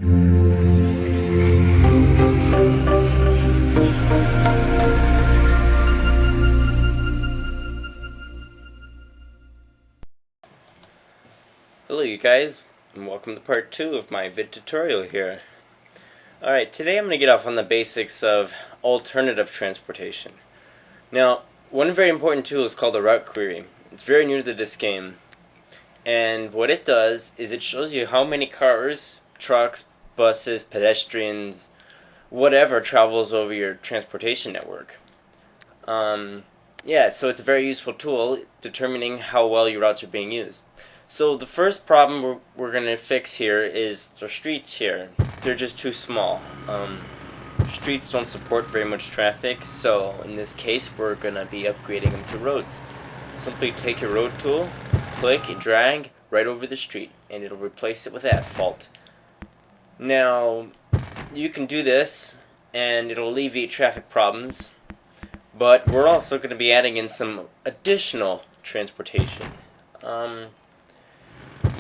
Hello you guys, and welcome to part 2 of my vid tutorial here. Alright, today I'm going to get off on the basics of alternative transportation. Now, one very important tool is called the route query. It's very new to this game, and what it does is it shows you how many cars, trucks, buses, pedestrians, whatever travels over your transportation network. Yeah, so it's a very useful tool determining how well your routes are being used. So the first problem we're going to fix here is the streets here. They're just too small. Streets don't support very much traffic, so in this case we're going to be upgrading them to roads. Simply take your road tool, click and drag right over the street, and it'll replace it with asphalt. Now, you can do this and it'll alleviate traffic problems, but we're also going to be adding in some additional transportation.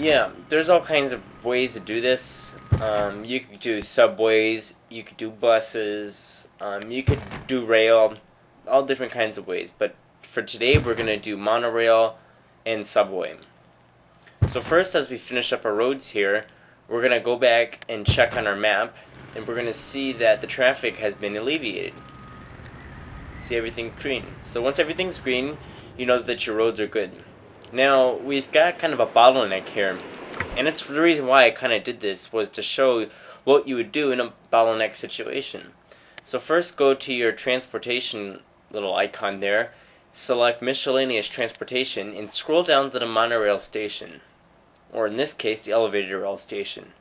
Yeah, there's all kinds of ways to do this. You could do subways, you could do buses, you could do rail, all different kinds of ways. But for today, we're going to do monorail and subway. So first, as we finish up our roads here, we're going to go back and check on our map, and we're going to see that the traffic has been alleviated. See everything's green. So once everything's green, you know that your roads are good. Now, we've got kind of a bottleneck here, and it's the reason why I kind of did this was to show what you would do in a bottleneck situation. So first go to your transportation little icon there, select miscellaneous transportation, and scroll down to the monorail station, or in this case the elevator rail station.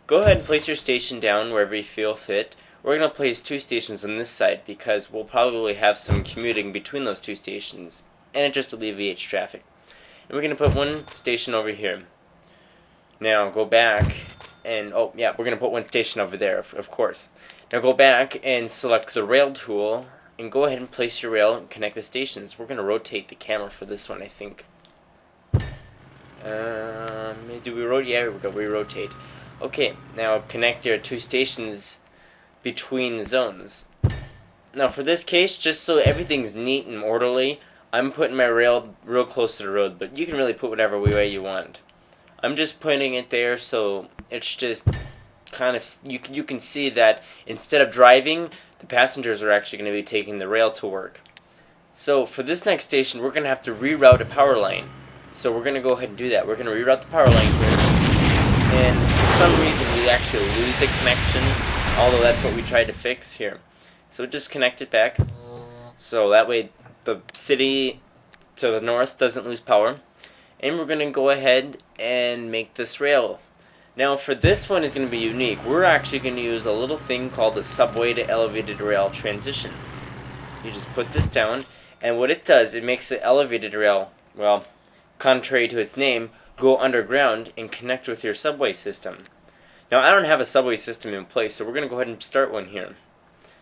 Go ahead and place your station down wherever you feel fit. We're going to place 2 stations on this side because we'll probably have some commuting between those 2 stations, and it just alleviates traffic. And we're going to put 1 station over here. Now go back and, oh yeah, we're going to put 1 station over there, of course. Now go back and select the rail tool and go ahead and place your rail and connect the stations. We're going to rotate the camera for this one, I think. Do we rotate? Yeah, we rotate. Okay, now connect your 2 stations between the zones. Now for this case, just so everything's neat and orderly, I'm putting my rail real close to the road, but you can really put whatever way you want. I'm just putting it there so it's just kind of, you can see that instead of driving, the passengers are actually going to be taking the rail to work. So for this next station, we're going to have to reroute a power line. So we're going to go ahead and do that. We're going to reroute the power line here. And for some reason, we actually lose the connection, although that's what we tried to fix here. So just connect it back. So that way the city to the north doesn't lose power. And we're going to go ahead and make this rail. Now for this one is going to be unique. We're actually going to use a little thing called the subway to elevated rail transition. You just put this down, and what it does, it makes the elevated rail, well, contrary to its name, go underground and connect with your subway system. Now I don't have a subway system in place, so we're going to go ahead and start one here.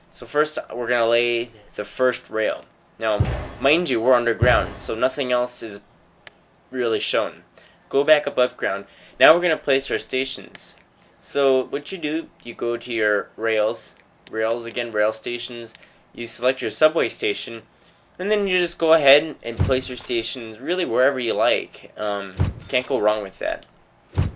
So first we're going to lay the first rail. Now, mind you, we're underground, so nothing else is really shown. Go back above ground. Now we're going to place our stations. So what you do, you go to your rails again, rail stations, you select your subway station, and then you just go ahead and place your stations really wherever you like. Can't go wrong with that.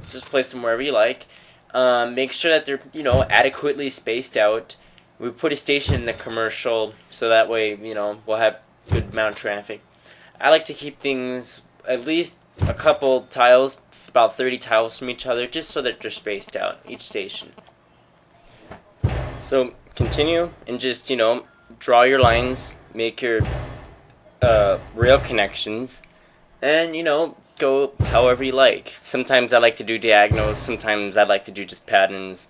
Just place them wherever you like. Make sure that they're, adequately spaced out. We put a station in the commercial, so that way, we'll have good amount of traffic. I like to keep things at least a couple tiles, about 30 tiles from each other, just so that they're spaced out, each station. So continue and just, draw your lines, make your rail connections, and, go however you like. Sometimes I like to do diagonals, sometimes I like to do just patterns.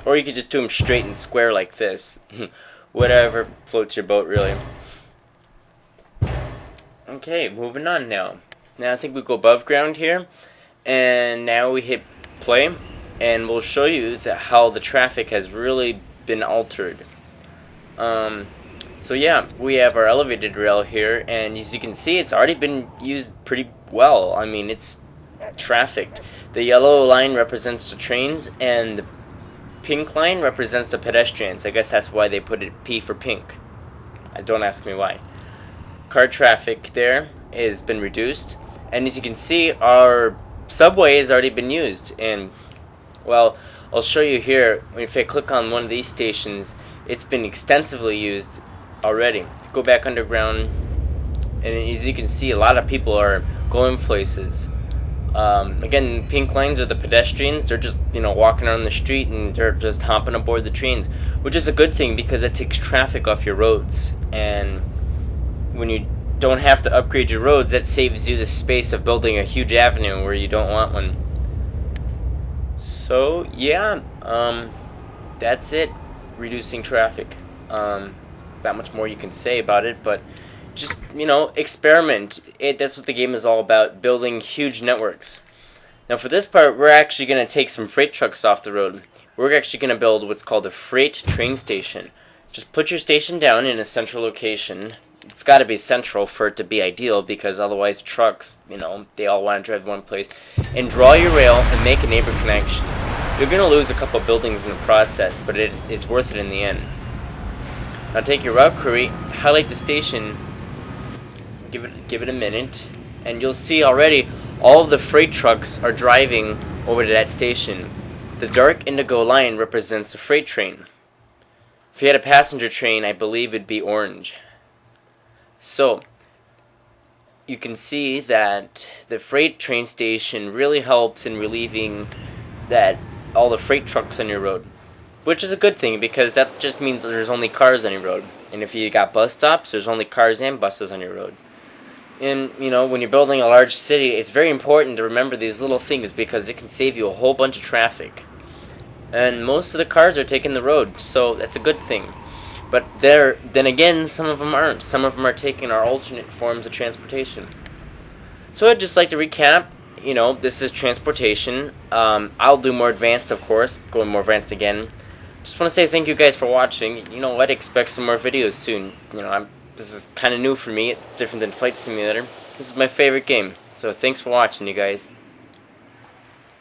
Or you could just do them straight and square like this. Whatever floats your boat, really. Okay, moving on now. Now I think we go above ground here. And now we hit play. And we'll show you how the traffic has really been altered. So yeah, we have our elevated rail here. And as you can see, it's already been used pretty well. I mean, it's trafficked. The yellow line represents the trains, and pink line represents the pedestrians. I guess that's why they put it P for pink. Don't ask me why. Car traffic there has been reduced, and as you can see, our subway has already been used. And well, I'll show you here. If I click on one of these stations, it's been extensively used already. Go back underground, and as you can see, a lot of people are going places. Again, pink lines are the pedestrians. They're just, walking around the street, and they're just hopping aboard the trains, which is a good thing because it takes traffic off your roads. And when you don't have to upgrade your roads, that saves you the space of building a huge avenue where you don't want one. So yeah, that's it. Reducing traffic. Not much more you can say about it, but just, experiment. That's what the game is all about, building huge networks. Now for this part, we're actually going to take some freight trucks off the road. We're actually going to build what's called a freight train station. Just put your station down in a central location. It's got to be central for it to be ideal, because otherwise trucks, they all want to drive one place. And draw your rail and make a neighbor connection. You're going to lose a couple buildings in the process, but it's worth it in the end. Now take your route query, highlight the station, give it a minute, and you'll see already all of the freight trucks are driving over to that station. The dark indigo line represents the freight train. If you had a passenger train, I believe it'd be orange. So you can see that the freight train station really helps in relieving all the freight trucks on your road, which is a good thing, because that just means there's only cars on your road. And if you got bus stops, there's only cars and buses on your road. And, when you're building a large city, it's very important to remember these little things, because it can save you a whole bunch of traffic. And most of the cars are taking the road, so that's a good thing. But then again, some of them aren't. Some of them are taking our alternate forms of transportation. So I'd just like to recap. This is transportation. I'll do more advanced, of course, going more advanced again. Just want to say thank you guys for watching. I'd expect some more videos soon. This is kind of new for me. It's different than Flight Simulator. This is my favorite game. So thanks for watching, you guys.